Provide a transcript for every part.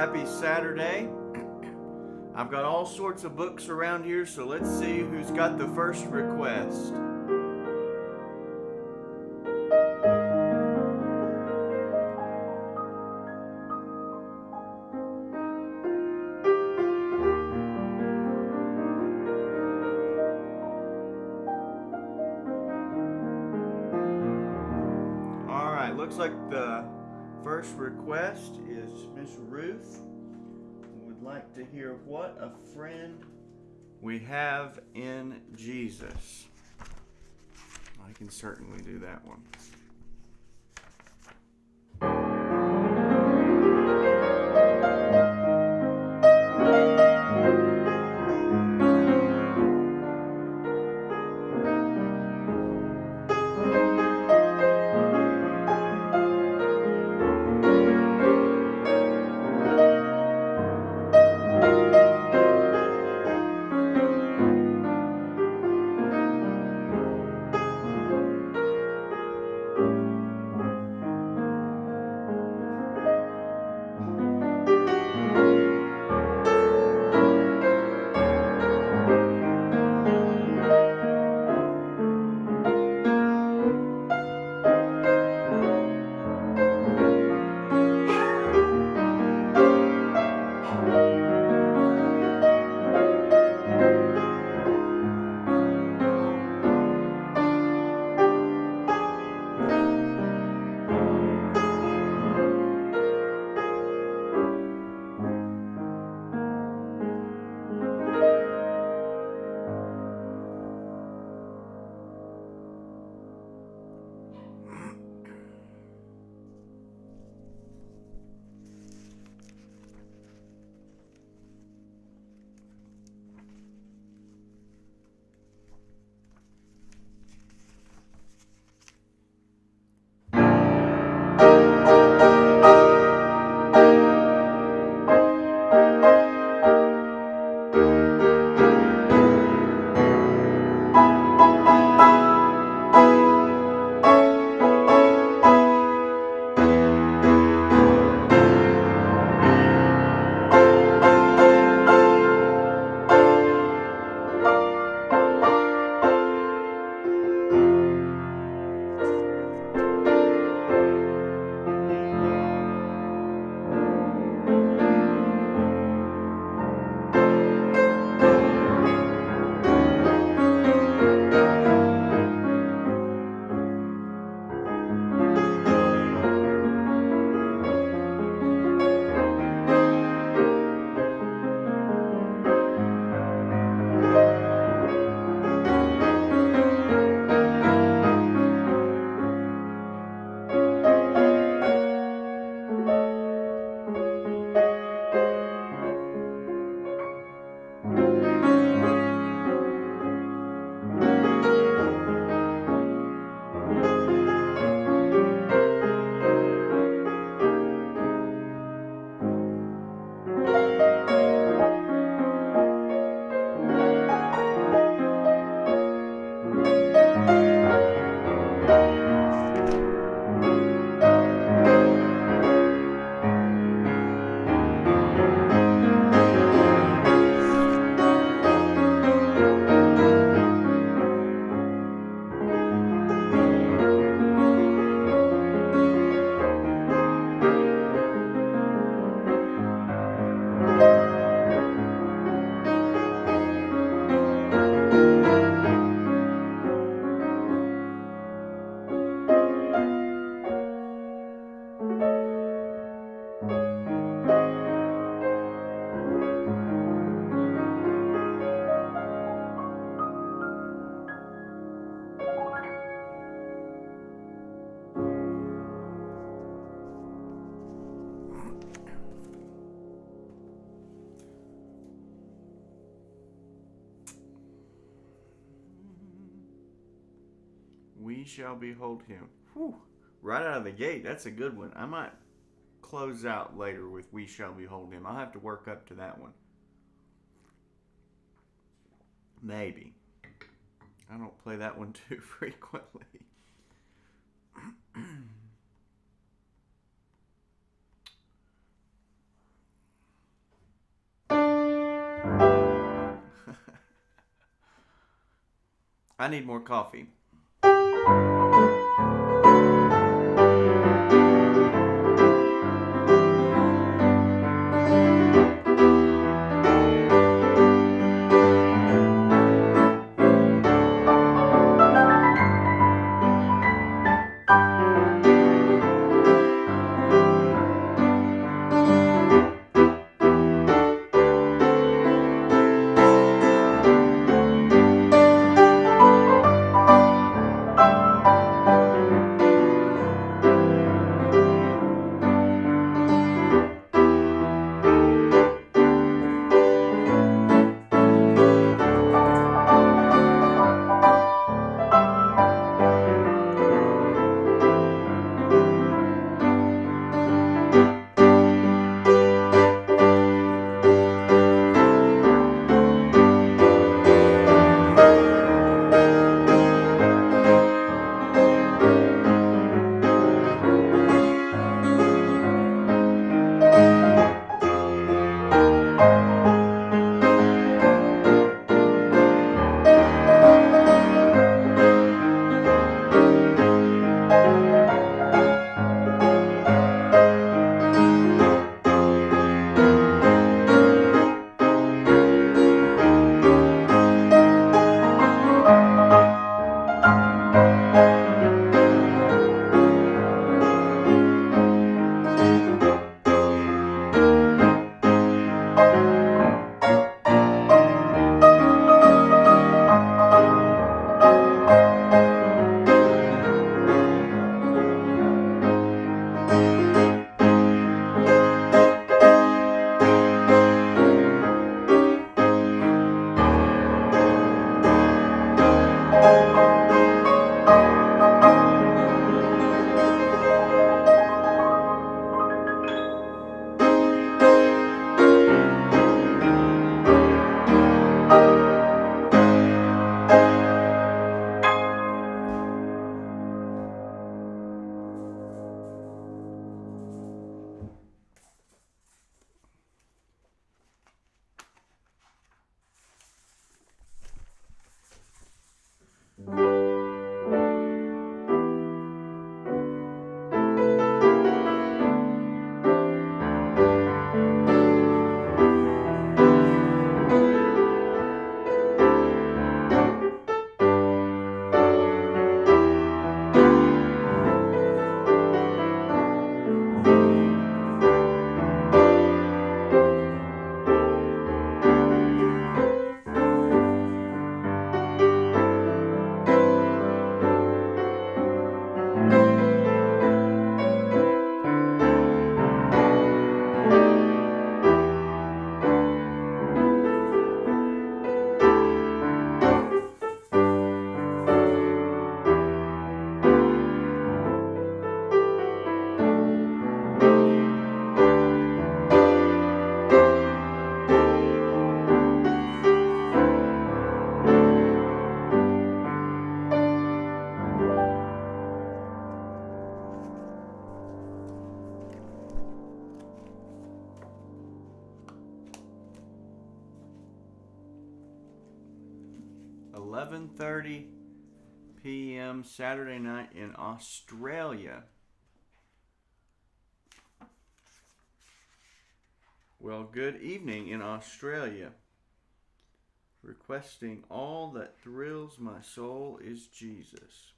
Happy Saturday. I've got all sorts of books around here, so let's see who's got the first request. All right, looks like the first request is Miss Ruth. Would like to hear What a Friend We Have in Jesus. I can certainly do that one. We shall behold him. Whew. Right out of the gate, that's a good one. I might close out later with We Shall Behold Him. I'll have to work up to that one. Maybe. I don't play that one too frequently. I need more coffee. p.m. Saturday night in Australia. Well, good evening in Australia. Requesting all that thrills my soul is Jesus.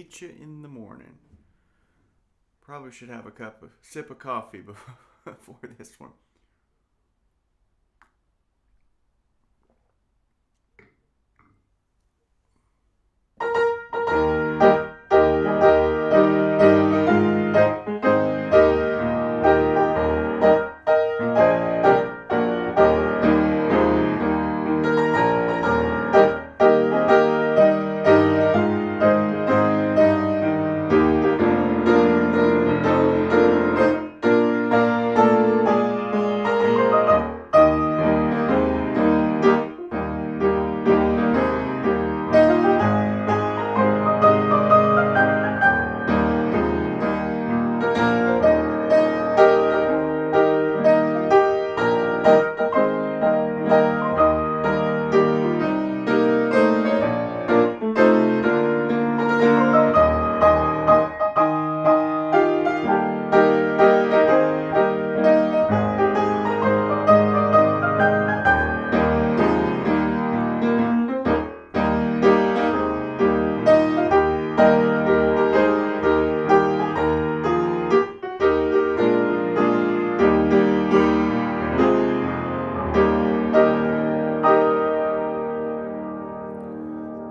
meet you in the morning. Probably should have a sip of coffee before this one.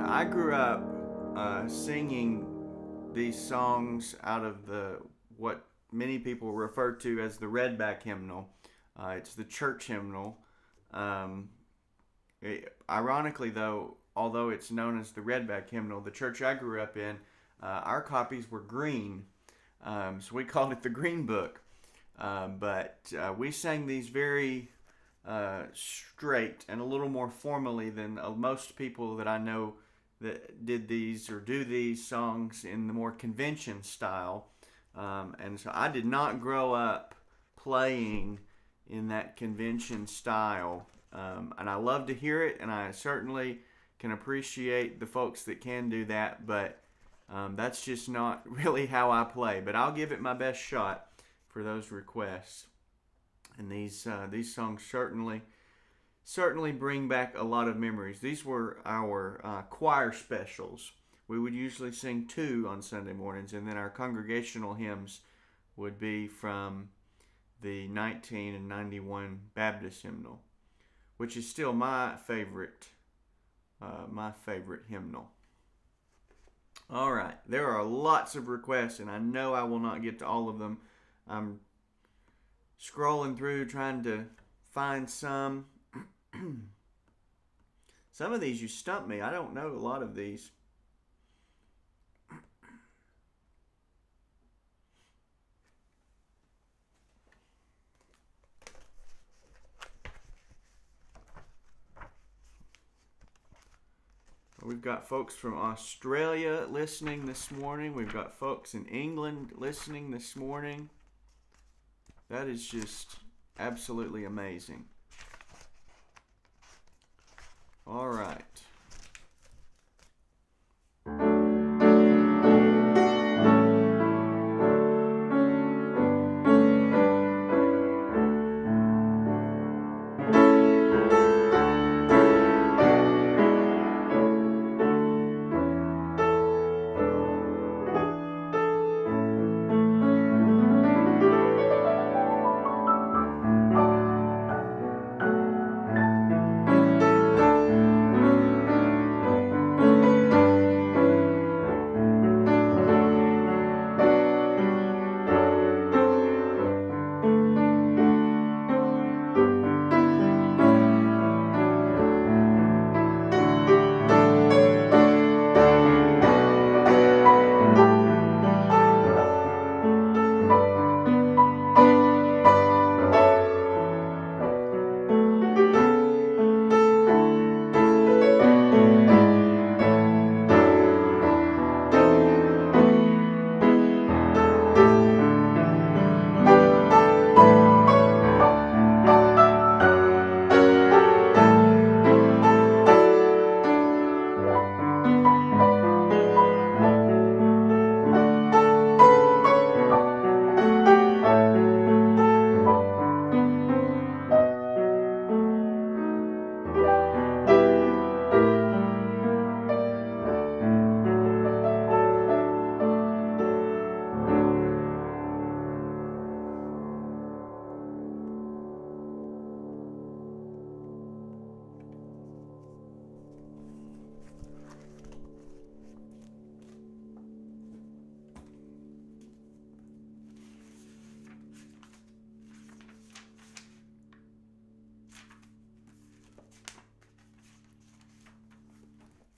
I grew up singing these songs out of what many people refer to as the Redback hymnal. It's the church hymnal. Ironically, though, although it's known as the Redback hymnal, the church I grew up in, our copies were green, so we called it the Green Book. But we sang these very straight and a little more formally than most people that I know that did these or do these songs in the more convention style. And so I did not grow up playing in that convention style. And I love to hear it, and I certainly can appreciate the folks that can do that, but that's just not really how I play. But I'll give it my best shot for those requests. And these songs certainly bring back a lot of memories. These were our choir specials. We would usually sing 2 on Sunday mornings, and then our congregational hymns would be from the 19 and 91 Baptist hymnal, which is still my favorite hymnal. All right, there are lots of requests, and I know I will not get to all of them. I'm scrolling through trying to find some. Some of these you stump me. I don't know a lot of these. We've got folks from Australia listening this morning. We've got folks in England listening this morning. That is just absolutely amazing. All right.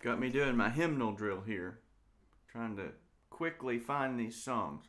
Got me doing my hymnal drill here, trying to quickly find these songs.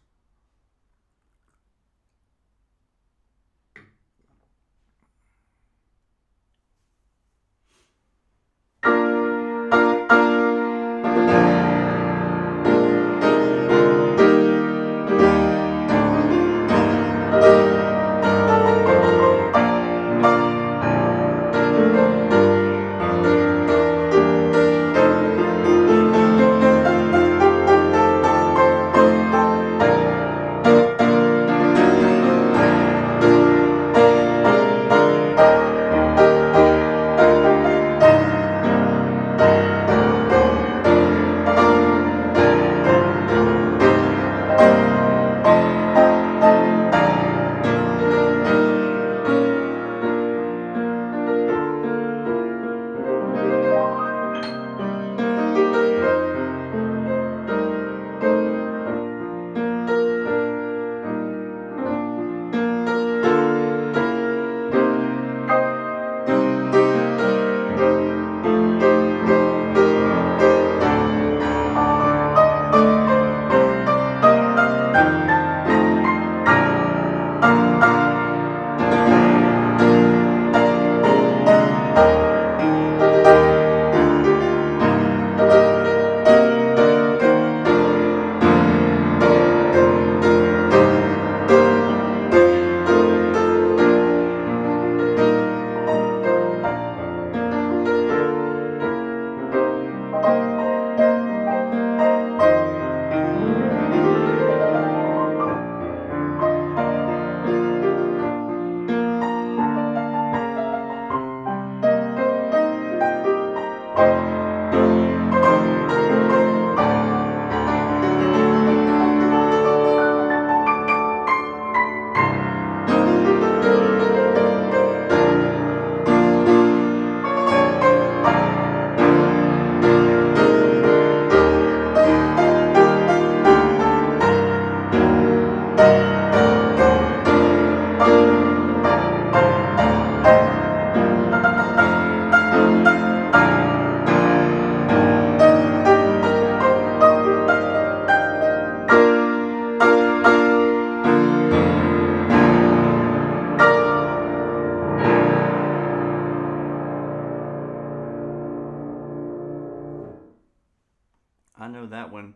I know that one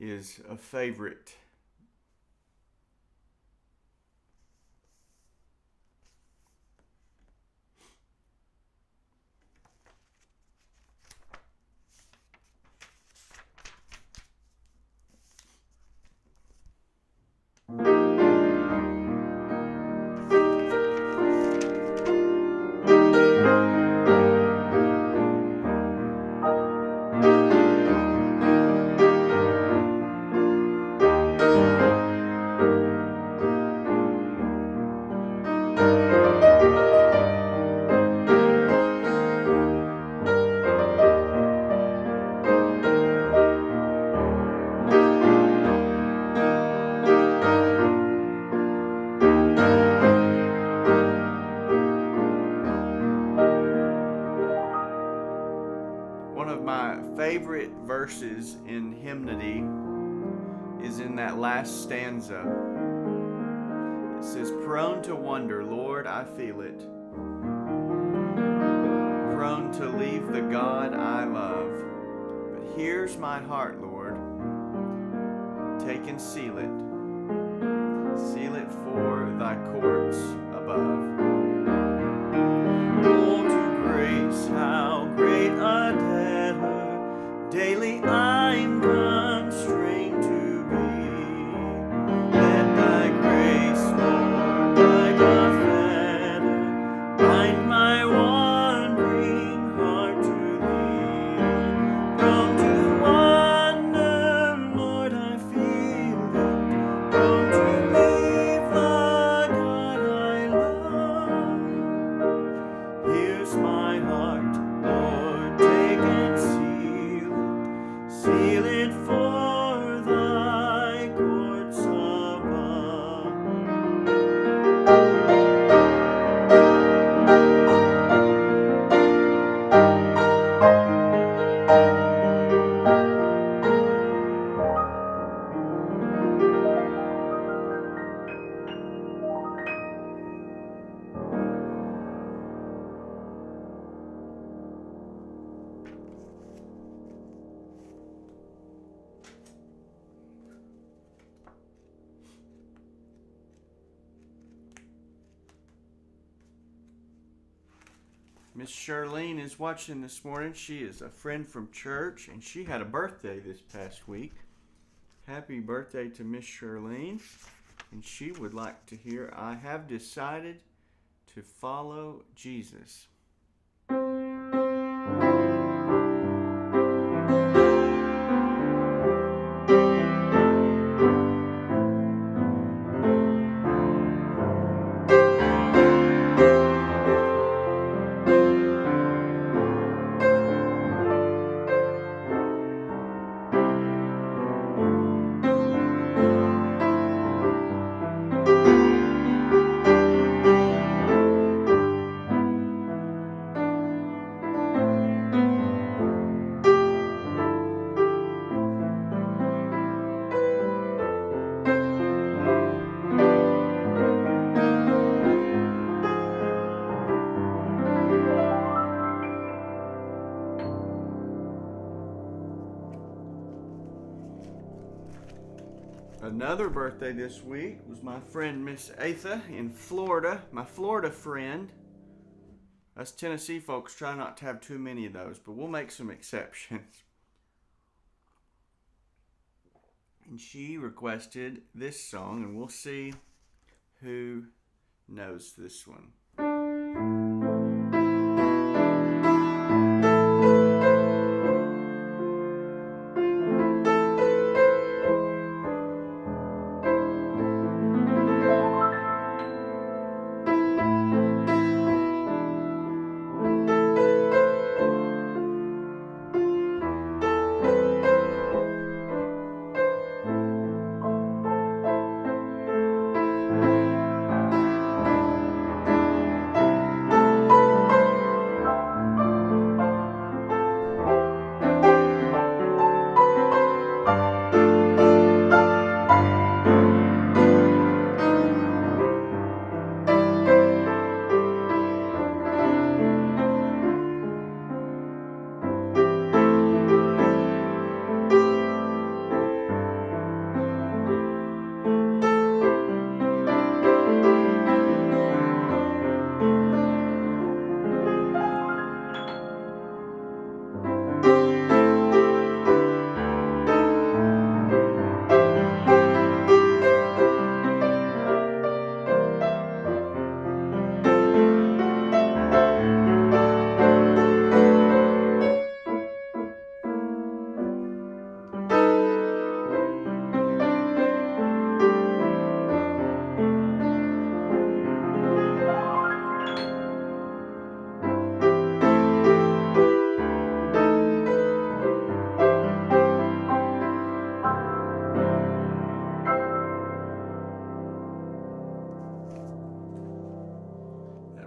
is a favorite. One of my favorite verses in hymnody is in that last stanza. It says, "Prone to wonder, Lord, I feel it. Prone to leave the God I love. But here's my heart, Lord. Take and seal it. Seal it for thy courts above." Oh, to grace, how great a debtor daily I'm constrained to be. Let thy grace, Lord, like a fetter, bind my wandering heart to thee. Prone to wonder, Lord, I feel it. Prone to leave the God I love. Miss Charlene is watching this morning. She is a friend from church, and she had a birthday this past week. Happy birthday to Miss Charlene. And she would like to hear, I have decided to follow Jesus. Another birthday this week was my friend Miss Atha in Florida, my Florida friend. Us Tennessee folks try not to have too many of those, but we'll make some exceptions. And she requested this song, and we'll see who knows this one.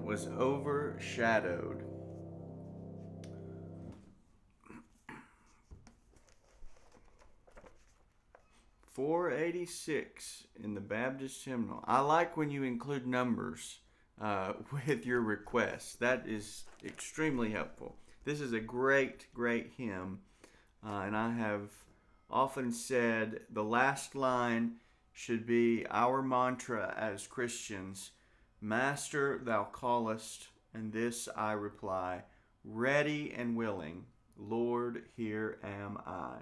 Was overshadowed. $486 in the Baptist hymnal. I like when you include numbers with your requests. That is extremely helpful. This is a great hymn, and I have often said the last line should be our mantra as Christians. Master, thou callest, and this I reply, ready and willing, Lord, here am I.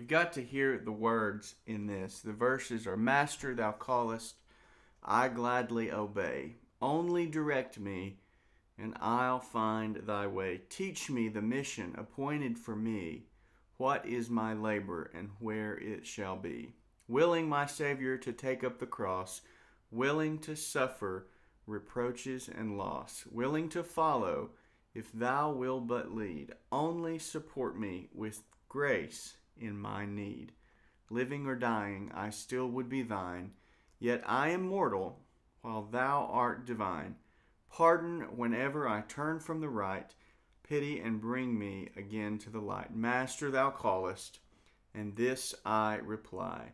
you've got to hear the words in this. The verses are, Master, thou callest, I gladly obey. Only direct me, and I'll find thy way. Teach me the mission appointed for me. What is my labor, and where it shall be? Willing, my Savior, to take up the cross, willing to suffer reproaches and loss, willing to follow, if thou wilt but lead. Only support me with grace in my need. Living or dying, I still would be thine, yet I am mortal, while thou art divine. Pardon whenever I turn from the right, pity and bring me again to the light. Master, thou callest, and this I reply,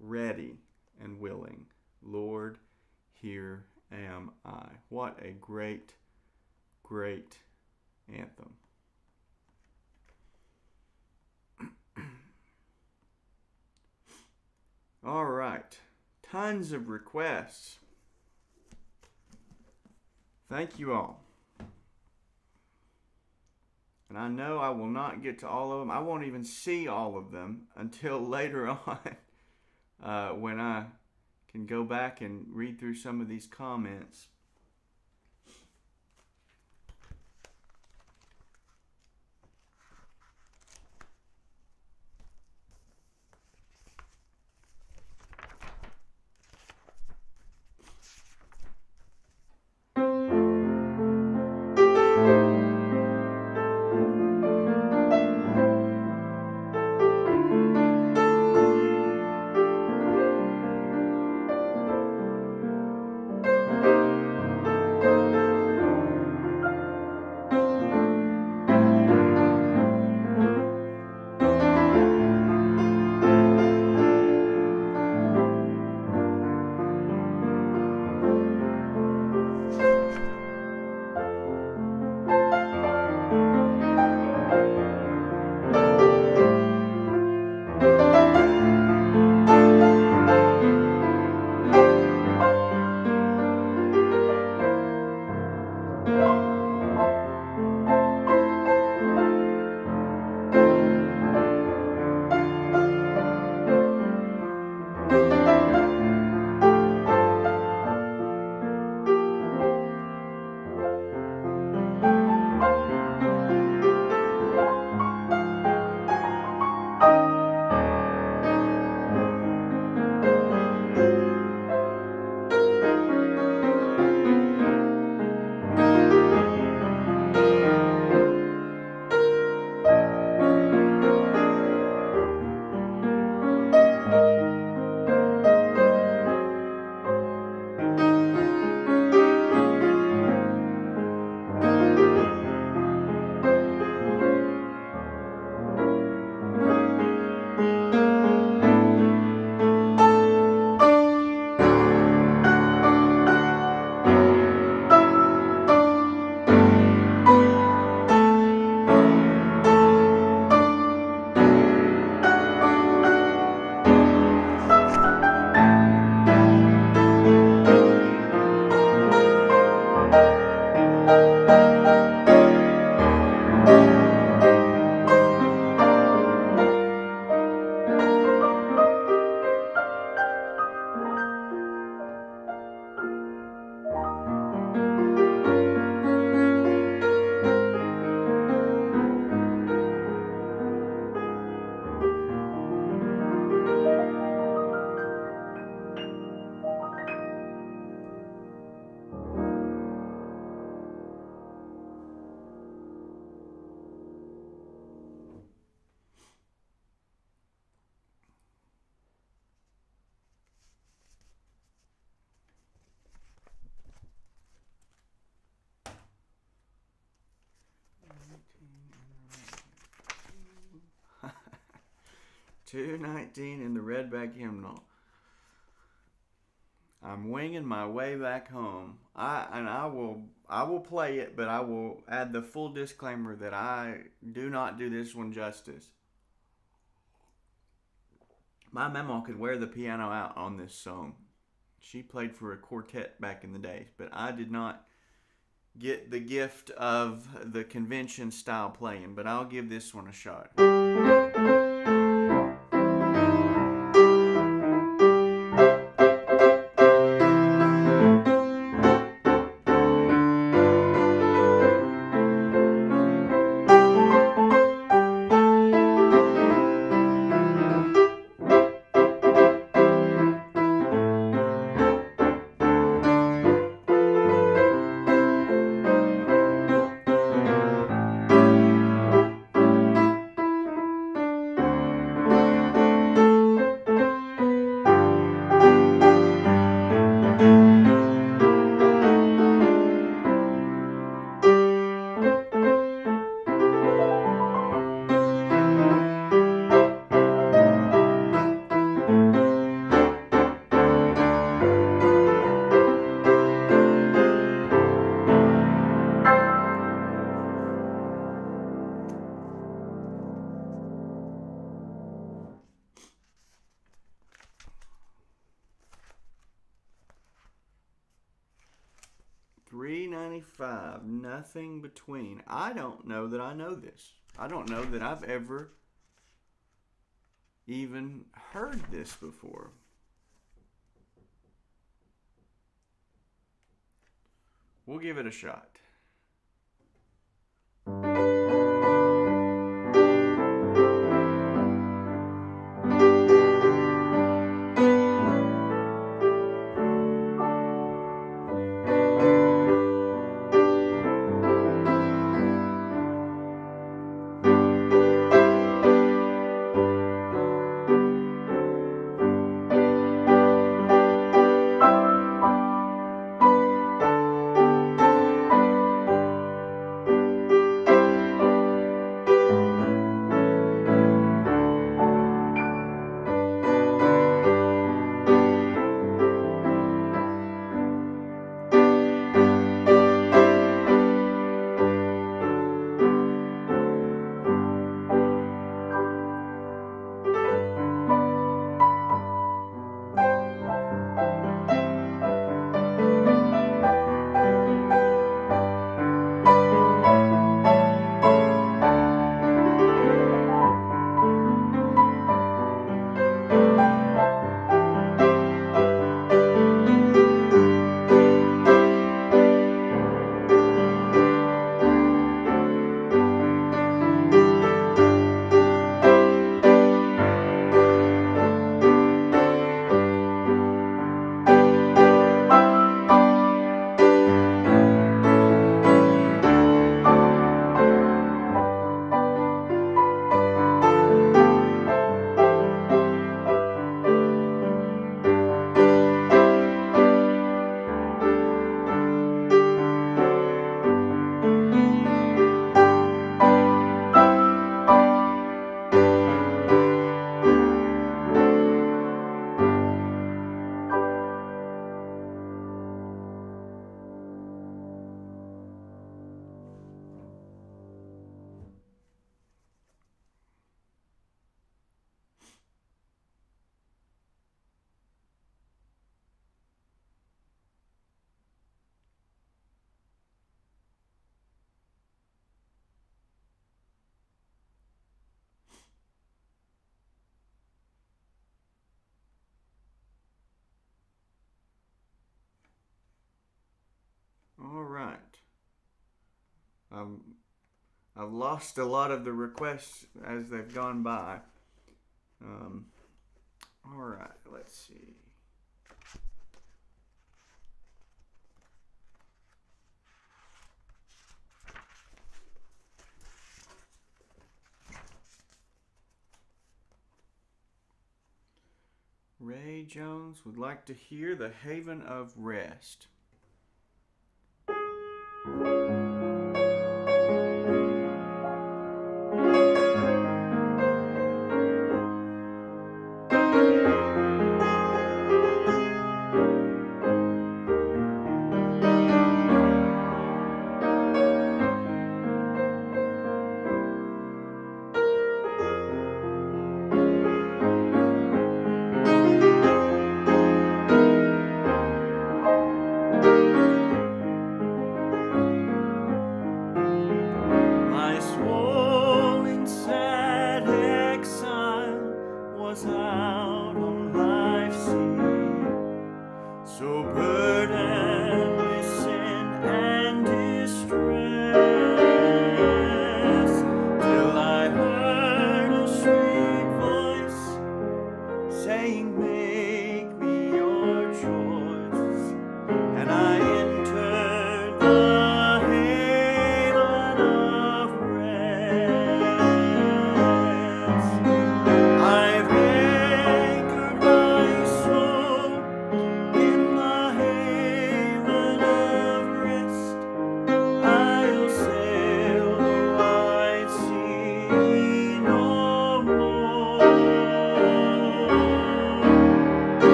ready and willing. Lord, here am I. What a great, great anthem. All right. Tons of requests. Thank you all. And I know I will not get to all of them. I won't even see all of them until later on when I can go back and read through some of these comments. $2.19 in the Redback Hymnal. I'm winging my way back home. I will play it, but I will add the full disclaimer that I do not do this one justice. My mama could wear the piano out on this song. She played for a quartet back in the days, but I did not get the gift of the convention style playing, but I'll give this one a shot. 25. Nothing between. I don't know that I know this. I don't know that I've ever even heard this before. We'll give it a shot. All right. I've lost a lot of the requests as they've gone by. All right, let's see. Ray Jones would like to hear The Haven of Rest.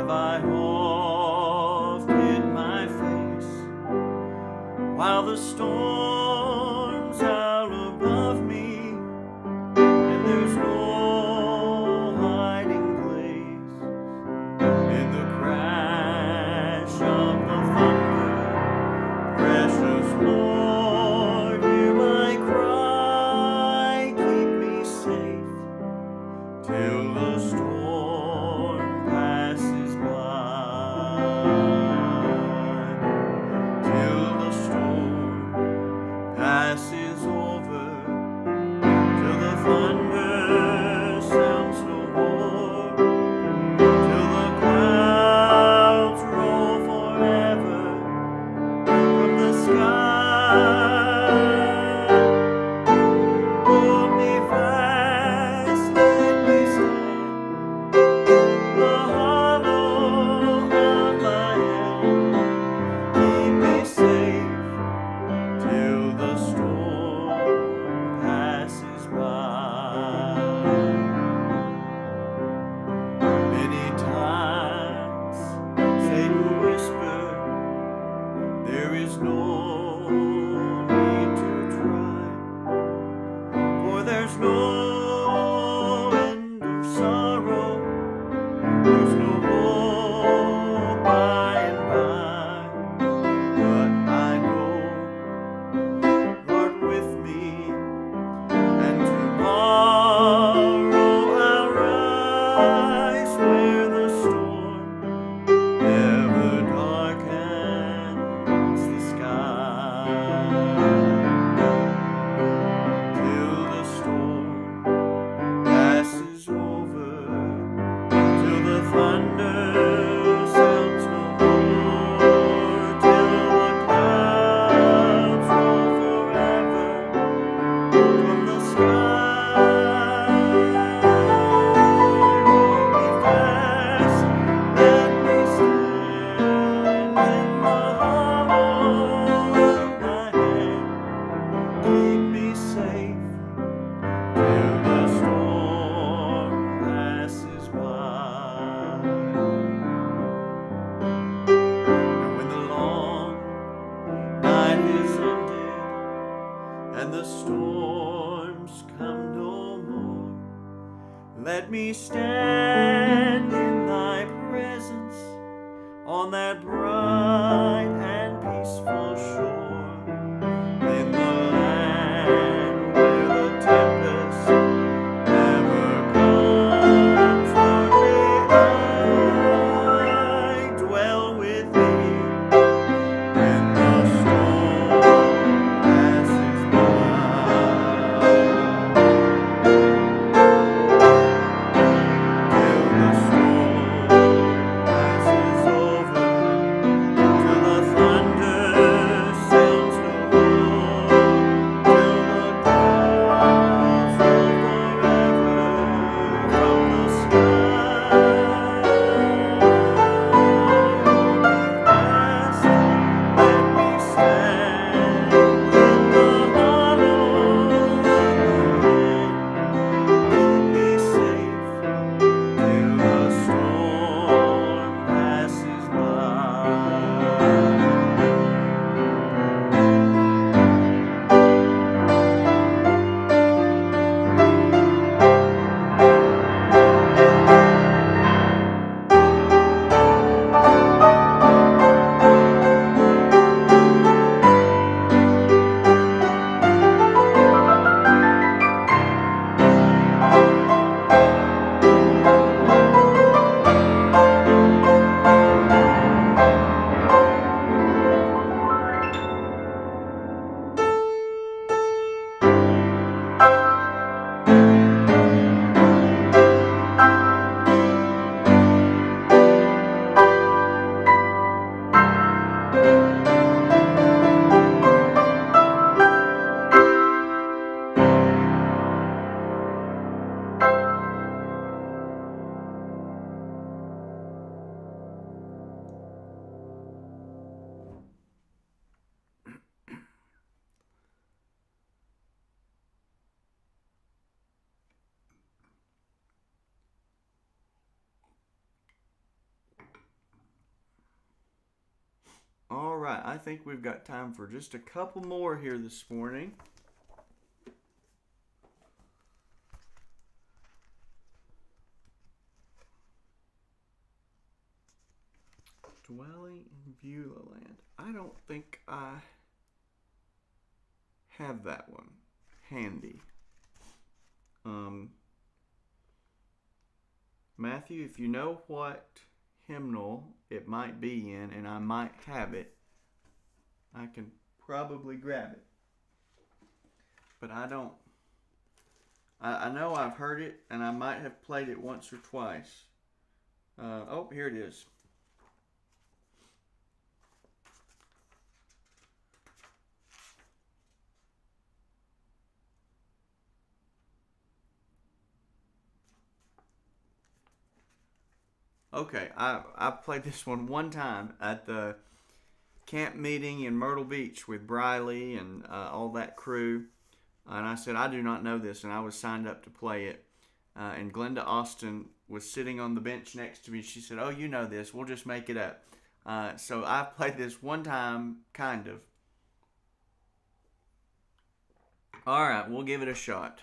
have I oft hid my face, while the storms howl above me, and there's no hiding place. In the crash of the thunder, precious Lord, hear my cry, keep me safe till the storm passes by, till the storm passes over, till the thunder sounds no more, till the clouds roll forever from the sky. Hold me fast, let me stand the hollow of thy hand. Keep me safe till the storm passes by. Many times Satan whispered, there is no need to try, for there's no end of sorrow, there's no hope by and by. But I know, Lord, with me, and tomorrow I'll rise where the storm never darkens the sky, till the storm passes over, till the thunder sounds no more, till the clouds roll forever from the sky. Hold me fast, let me stand in the hollow of thy hand. Keep me safe till the storm passes by. And when the long night is ended and the storms come no more, let me stand in thy presence on that bright and peaceful shore, in the land where the tempest never comes. Lord, may I dwell with thee when the storm passes by, till the storm passes over, right, I think we've got time for just a couple more here this morning. Dwelling in Beulah Land. I don't think I have that one handy. Matthew, if you know what hymnal it might be in, and I might have it, I can probably grab it. But I don't. I know I've heard it, and I might have played it once or twice. Oh, here it is. Okay, I played this one time at the camp meeting in Myrtle Beach with Briley and all that crew. And I said, I do not know this, and I was signed up to play it. And Glenda Austin was sitting on the bench next to me. She said, oh, you know this. We'll just make it up. So I played this one time, kind of. All right, we'll give it a shot.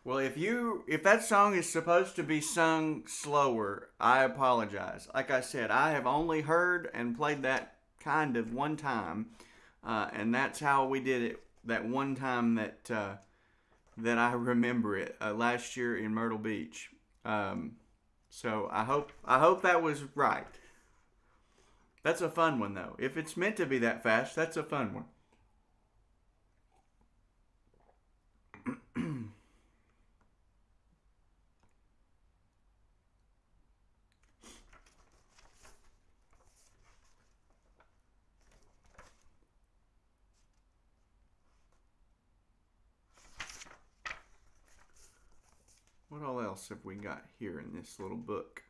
Well, if that song is supposed to be sung slower, I apologize. Like I said, I have only heard and played that kind of one time, and that's how we did it. That one time that I remember it last year in Myrtle Beach. So I hope that was right. That's a fun one though. If it's meant to be that fast, that's a fun one. What all else have we got here in this little book?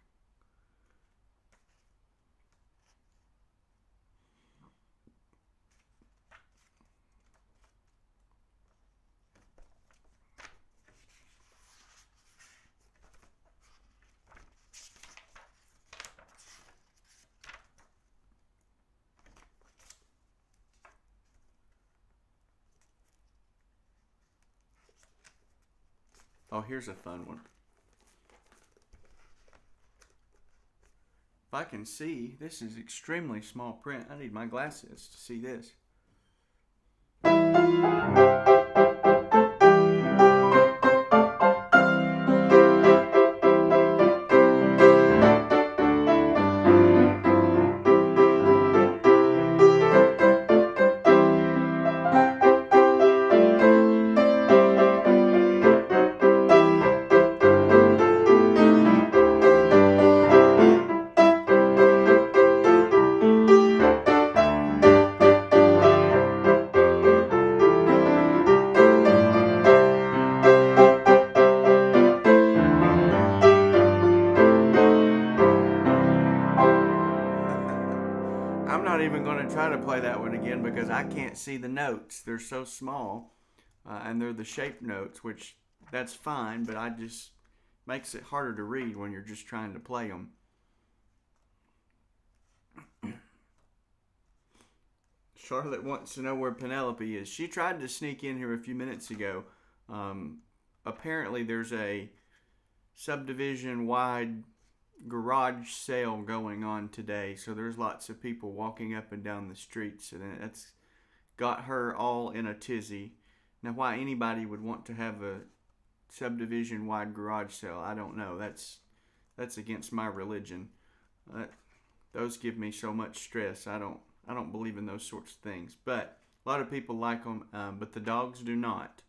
Oh, here's a fun one. If I can see, this is extremely small print. I need my glasses to see this. play that one again because I can't see the notes. They're so small, and they're the shape notes, which that's fine, but I just makes it harder to read when you're just trying to play them. Charlotte wants to know where Penelope is. She tried to sneak in here a few minutes ago. Apparently there's a subdivision-wide garage sale going on today, so there's lots of people walking up and down the streets, and that's got her all in a tizzy. Now, why anybody would want to have a subdivision-wide garage sale, I don't know. That's against my religion. Those give me so much stress. I don't believe in those sorts of things. But a lot of people like them, but the dogs do not.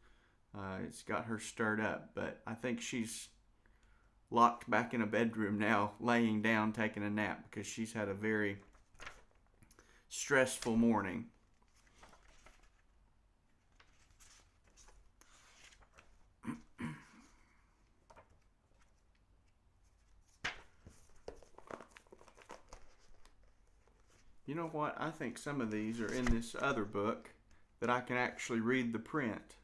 It's got her stirred up, but I think she's locked back in a bedroom now, laying down, taking a nap, because she's had a very stressful morning. You know what? I think some of these are in this other book that I can actually read the print.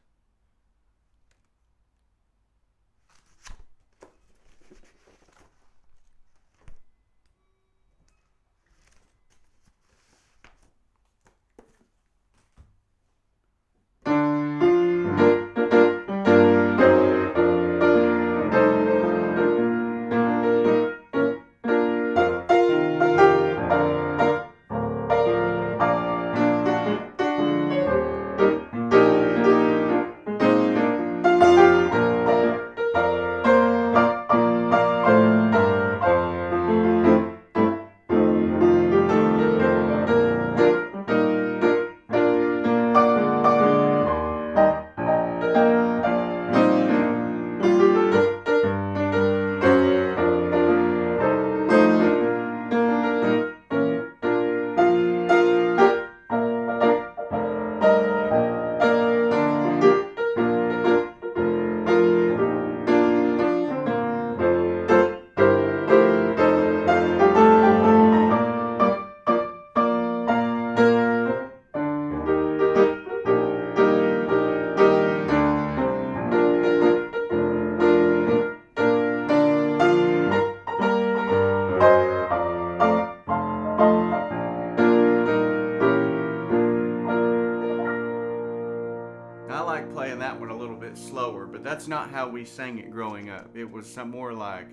I like playing that one a little bit slower, but that's not how we sang it growing up. It was some more like...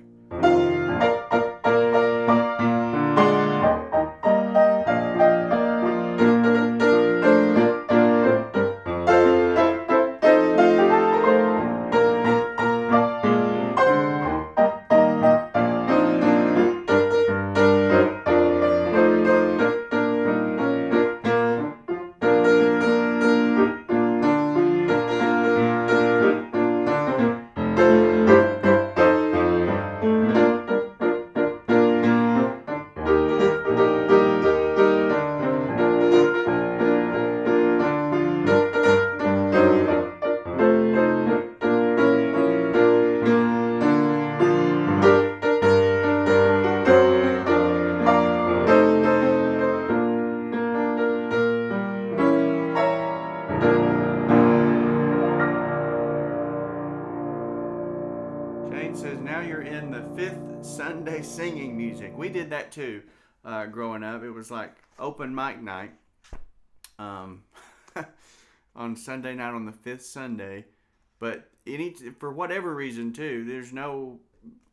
Jane says, now you're in the fifth Sunday singing music. We did that too growing up. It was like open mic night on Sunday night on the fifth Sunday. But for whatever reason too, there's no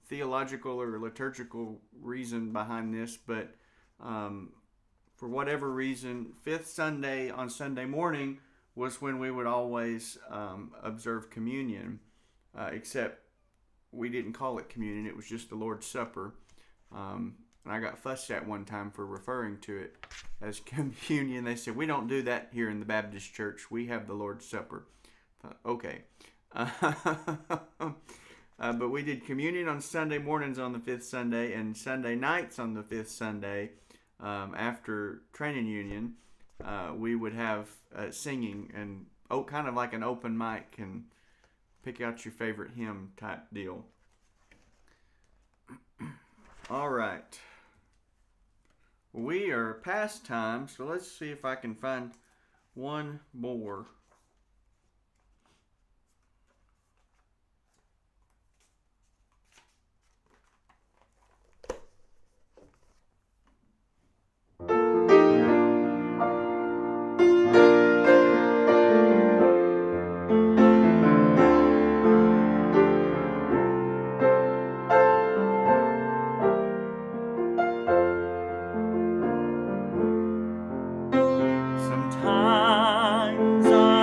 theological or liturgical reason behind this, but for whatever reason, fifth Sunday on Sunday morning was when we would always observe communion, except we didn't call it communion. It was just the Lord's Supper. And I got fussed at one time for referring to it as communion. They said, we don't do that here in the Baptist church. We have the Lord's Supper. I thought, okay. But we did communion on Sunday mornings on the fifth Sunday and Sunday nights on the fifth Sunday. After training union, we would have singing and kind of like an open mic and pick out your favorite hymn type deal. All right. We are past time, so let's see if I can find one more. Sometimes I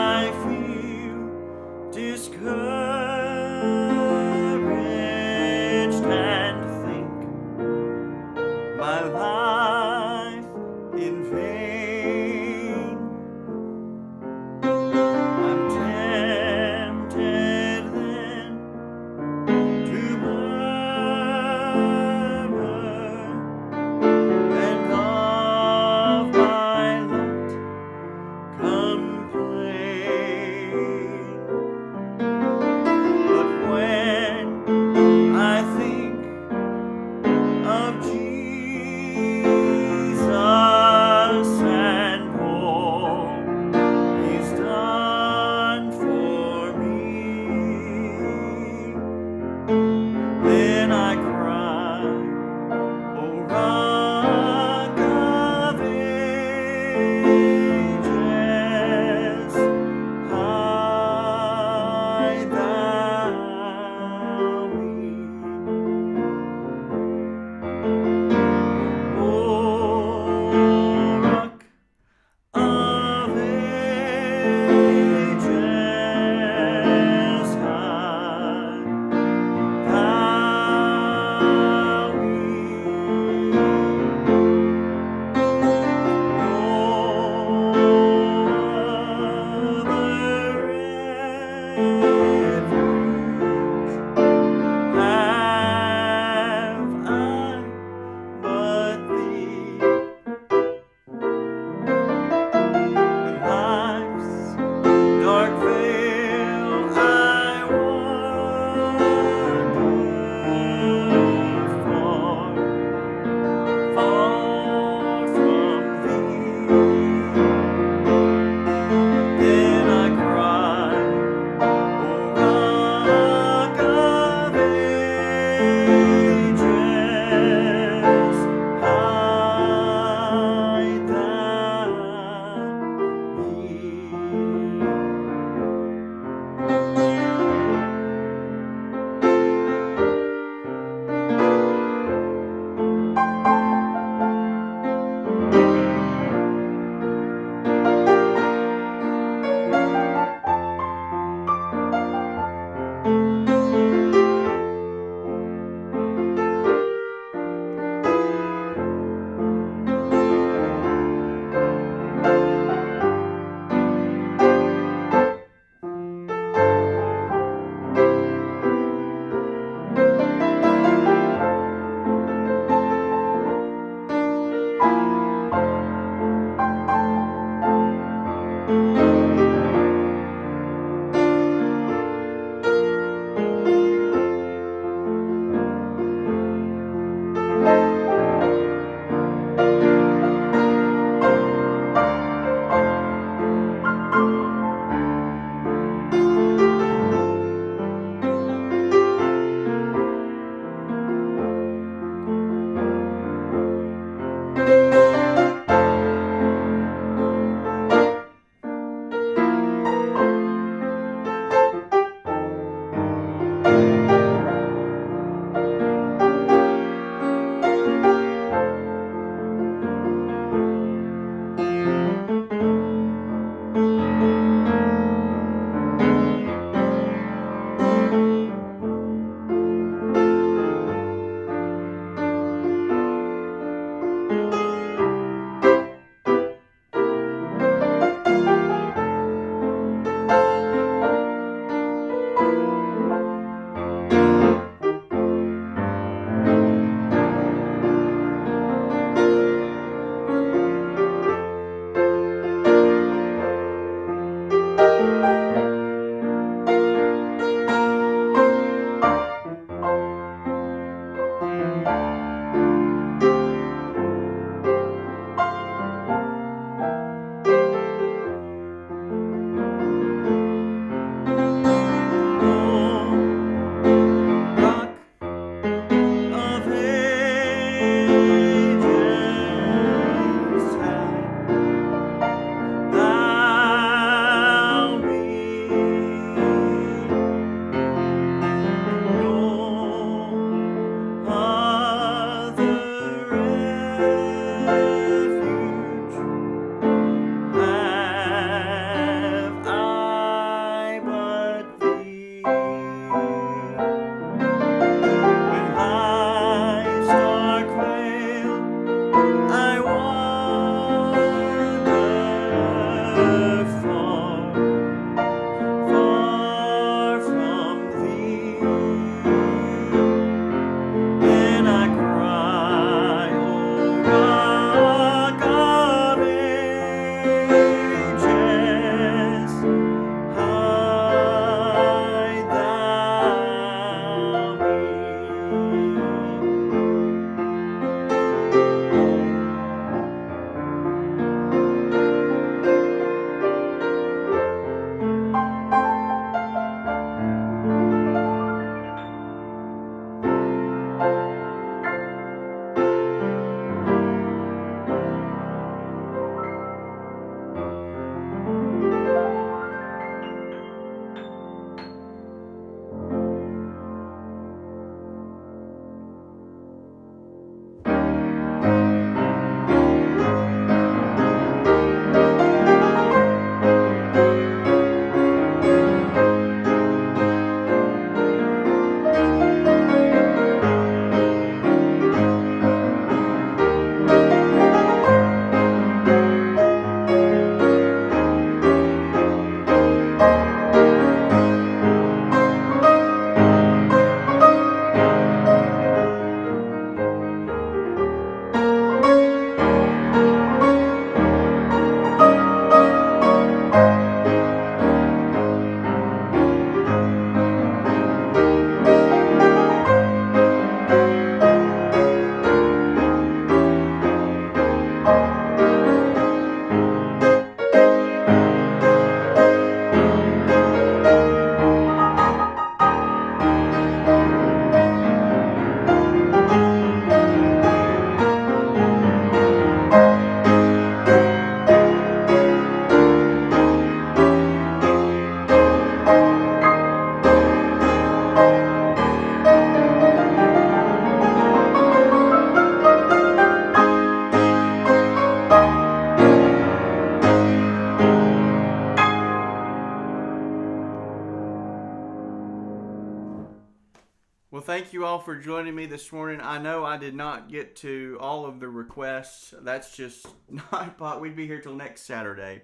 Well, thank you all for joining me this morning. I know I did not get to all of the requests. That's just not, we'd be here till next Saturday.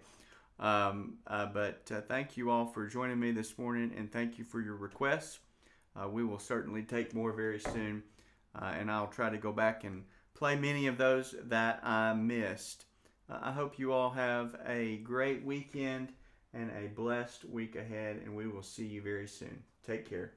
But thank you all for joining me this morning, and thank you for your requests. We will certainly take more very soon, and I'll try to go back and play many of those that I missed. I hope you all have a great weekend and a blessed week ahead, and we will see you very soon. Take care.